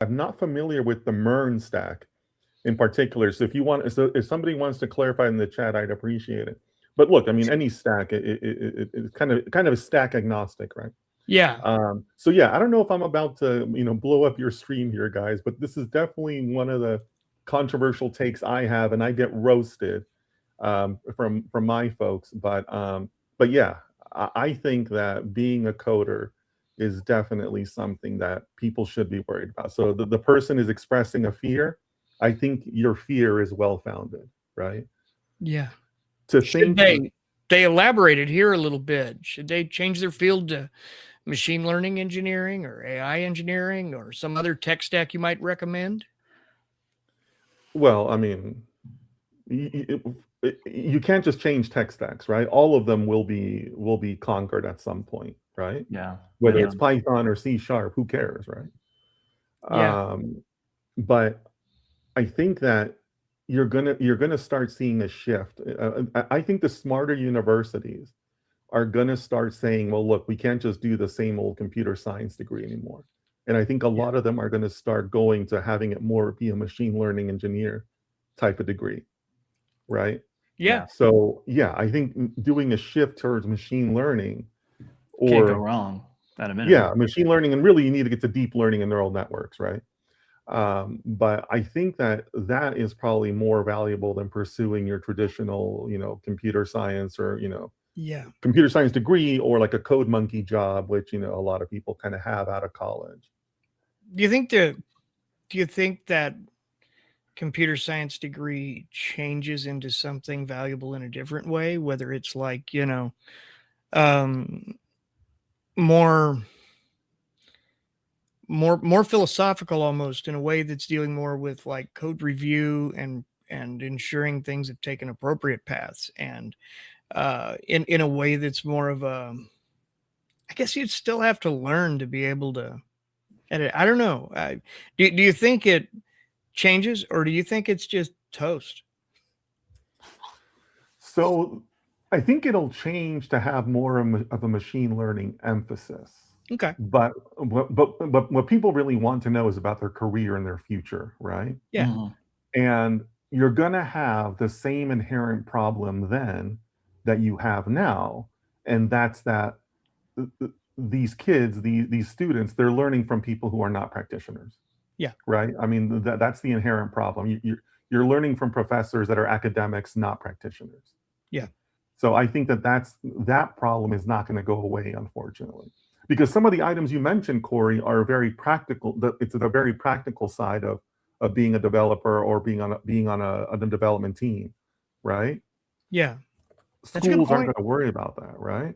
I'm not familiar with the MERN stack in particular. So if somebody wants to clarify in the chat, I'd appreciate it. But look, I mean, any stack, it's kind of stack agnostic, right? Yeah. So yeah, I don't know if I'm about to, blow up your stream here, guys, but this is definitely one of the controversial takes I have, and I get roasted from my folks. But yeah, I think that being a coder is definitely something that people should be worried about. So the person is expressing a fear. I think your fear is well founded, right? Yeah. To Should think they elaborated here a little bit? Should they change their field to machine learning engineering or AI engineering or some other tech stack you might recommend? Well, I mean, you can't just change tech stacks, right? All of them will be conquered at some point, right? Yeah. Whether Yeah. it's Python or C sharp, who cares, right? Yeah. But I think that you're gonna start seeing a shift. I think the smarter universities are gonna start saying, well, look, we can't just do the same old computer science degree anymore. And I think a lot of them are gonna start going to having it more be a machine learning engineer type of degree, right? Yeah. So yeah, I think doing a shift towards machine learning Can't go or wrong at a minimum. machine learning, and really you need to get to deep learning and neural networks, right? But I think that that is probably more valuable than pursuing your traditional, computer science or, Yeah. computer science degree or like a code monkey job, which, a lot of people kind of have out of college. Do you think that computer science degree changes into something valuable in a different way, whether it's like, more philosophical almost, in a way that's dealing more with like code review and ensuring things have taken appropriate paths, and in a way that's more of a, I guess you'd still have to learn to be able to edit. I don't know. Do you think it changes, or do you think it's just toast? So I think it'll change to have more of a machine learning emphasis. Okay. But what people really want to know is about their career and their future, right? Yeah. Mhm. And you're going to have the same inherent problem then that you have now. And that's that these kids, these students, they're learning from people who are not practitioners. Yeah. Right. I mean, that's the inherent problem. You're learning from professors that are academics, not practitioners. Yeah. So I think that problem is not going to go away, unfortunately, because some of the items you mentioned, Corey, are very practical. It's the very practical side of being a developer or being on a development team, right? Yeah. That's a good Schools aren't point. going to worry about that, right?